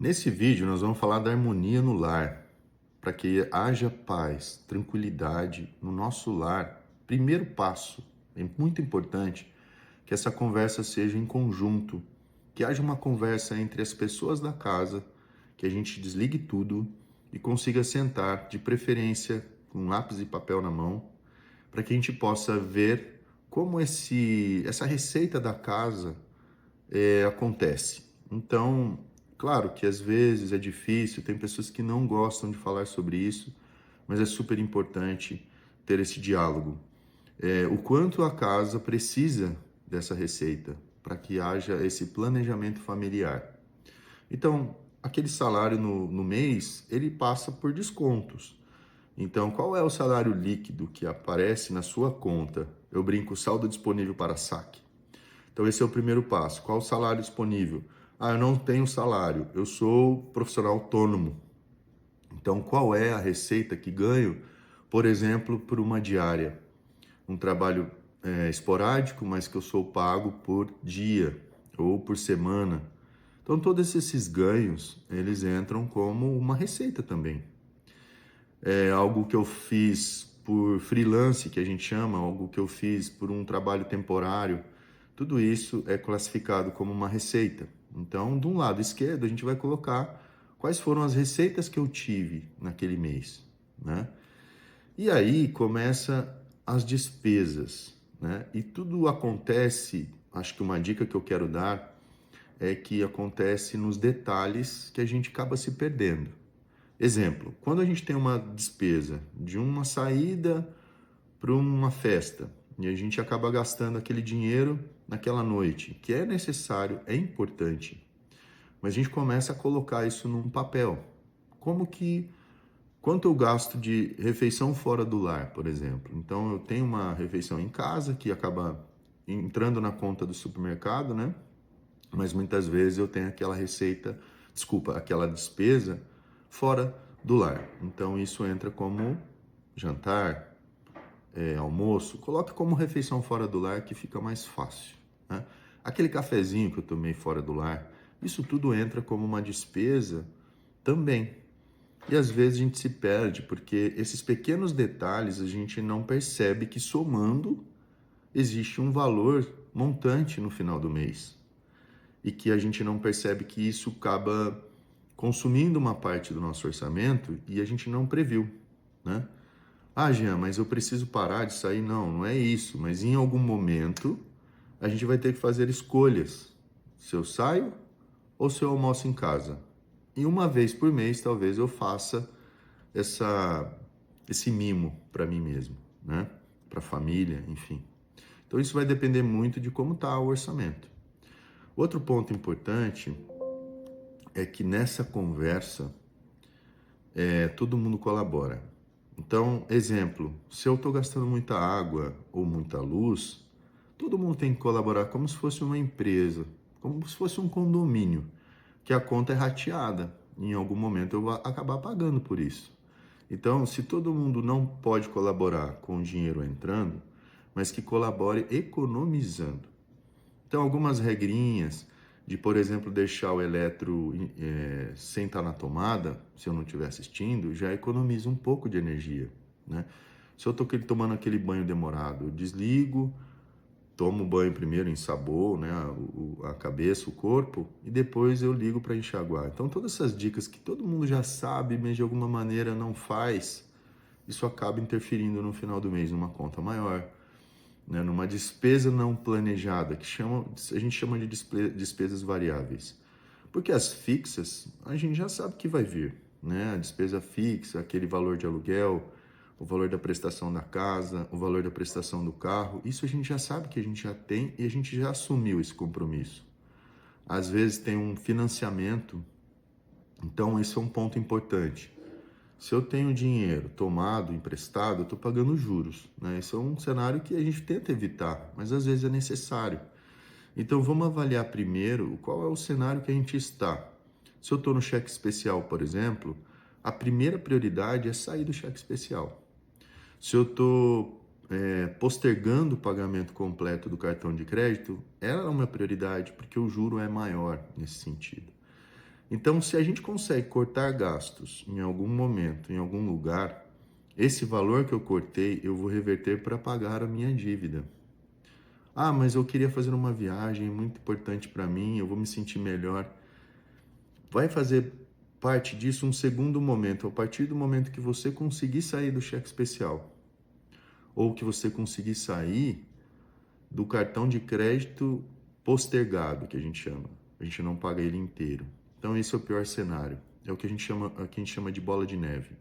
Nesse vídeo, nós vamos falar da harmonia no lar, para que haja paz, tranquilidade no nosso lar. Primeiro passo, é muito importante que essa conversa seja em conjunto, que haja uma conversa entre as pessoas da casa, que a gente desligue tudo e consiga sentar, de preferência com lápis e papel na mão, para que a gente possa ver como essa receita da casa acontece. Então, claro que às vezes é difícil, tem pessoas que não gostam de falar sobre isso, mas é super importante ter esse diálogo. O quanto a casa precisa dessa receita para que haja esse planejamento familiar. Então, aquele salário no mês, ele passa por descontos. Então, qual é o salário líquido que aparece na sua conta? Eu brinco, saldo disponível para saque. Então, esse é o primeiro passo. Qual o salário disponível? Ah, eu não tenho salário, eu sou profissional autônomo. Então, qual é a receita que ganho, por exemplo, por uma diária? Um trabalho esporádico, mas que eu sou pago por dia ou por semana. Então, todos esses ganhos, eles entram como uma receita também. É algo que eu fiz por freelance, que a gente chama, algo que eu fiz por um trabalho temporário, tudo isso é classificado como uma receita. Então, de um lado esquerdo, a gente vai colocar quais foram as receitas que eu tive naquele mês, né? E aí começa as despesas, né? E tudo acontece, acho que uma dica que eu quero dar é que acontece nos detalhes que a gente acaba se perdendo. Exemplo, quando a gente tem uma despesa de uma saída para uma festa e a gente acaba gastando aquele dinheiro naquela noite, que é necessário, é importante, mas a gente começa a colocar isso num papel. Como que, quanto eu gasto de refeição fora do lar, por exemplo? Então eu tenho uma refeição em casa que acaba entrando na conta do supermercado, né? Mas muitas vezes eu tenho aquela receita, desculpa, aquela despesa fora do lar. Então isso entra como jantar, almoço, coloque como refeição fora do lar que fica mais fácil, né? Aquele cafezinho que eu tomei fora do lar, isso tudo entra como uma despesa também. E às vezes a gente se perde porque esses pequenos detalhes a gente não percebe que somando existe um valor montante no final do mês e que a gente não percebe que isso acaba consumindo uma parte do nosso orçamento e a gente não previu, né? Ah, Jean, mas eu preciso parar de sair. Não, não é isso. Mas em algum momento a gente vai ter que fazer escolhas. Se eu saio ou se eu almoço em casa. E uma vez por mês, talvez eu faça essa, esse mimo para mim mesmo, né? Para a família, enfim. Então isso vai depender muito de como está o orçamento. Outro ponto importante é que nessa conversa todo mundo colabora. Então, exemplo, se eu estou gastando muita água ou muita luz, todo mundo tem que colaborar como se fosse uma empresa, como se fosse um condomínio, que a conta é rateada. Em algum momento eu vou acabar pagando por isso. Então, se todo mundo não pode colaborar com o dinheiro entrando, mas que colabore economizando. Então, algumas regrinhas de, por exemplo, deixar o eletro sem estar na tomada, se eu não estiver assistindo, já economiza um pouco de energia, né? Se eu estou tomando aquele banho demorado, eu desligo, tomo o banho primeiro, ensaboo, né, a cabeça, o corpo, e depois eu ligo para enxaguar. Então, todas essas dicas que todo mundo já sabe, mas de alguma maneira não faz, isso acaba interferindo no final do mês numa conta maior, né, numa despesa não planejada, a gente chama de despesas variáveis. Porque as fixas, a gente já sabe que vai vir, né? A despesa fixa, aquele valor de aluguel, o valor da prestação da casa, o valor da prestação do carro, isso a gente já sabe que a gente já tem e a gente já assumiu esse compromisso. Às vezes tem um financiamento, então esse é um ponto importante. Se eu tenho dinheiro tomado, emprestado, eu estou pagando juros, né? Esse é um cenário que a gente tenta evitar, mas às vezes é necessário. Então vamos avaliar primeiro qual é o cenário que a gente está. Se eu estou no cheque especial, por exemplo, a primeira prioridade é sair do cheque especial. Se eu estou postergando o pagamento completo do cartão de crédito, ela é uma prioridade porque o juro é maior nesse sentido. Então, se a gente consegue cortar gastos em algum momento, em algum lugar, esse valor que eu cortei, eu vou reverter para pagar a minha dívida. Ah, mas eu queria fazer uma viagem muito importante para mim, eu vou me sentir melhor. Vai fazer parte disso um segundo momento, a partir do momento que você conseguir sair do cheque especial, ou que você conseguir sair do cartão de crédito postergado, que a gente chama. A gente não paga ele inteiro. Então esse é o pior cenário. É o que a gente chama de bola de neve.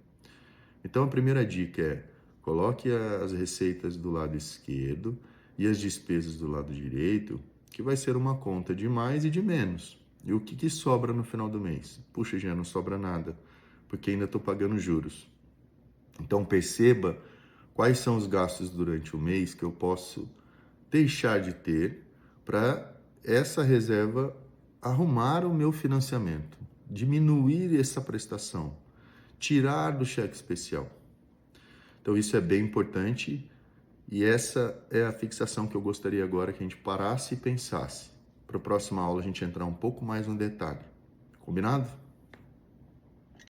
Então a primeira dica é: coloque as receitas do lado esquerdo e as despesas do lado direito, que vai ser uma conta de mais e de menos. E o que sobra no final do mês? Puxa, já não sobra nada, porque ainda estou pagando juros. Então perceba quais são os gastos durante o mês que eu posso deixar de ter para essa reserva arrumar o meu financiamento, diminuir essa prestação, tirar do cheque especial. Então isso é bem importante e essa é a fixação que eu gostaria agora que a gente parasse e pensasse. Para a próxima aula a gente entrar um pouco mais no detalhe. Combinado?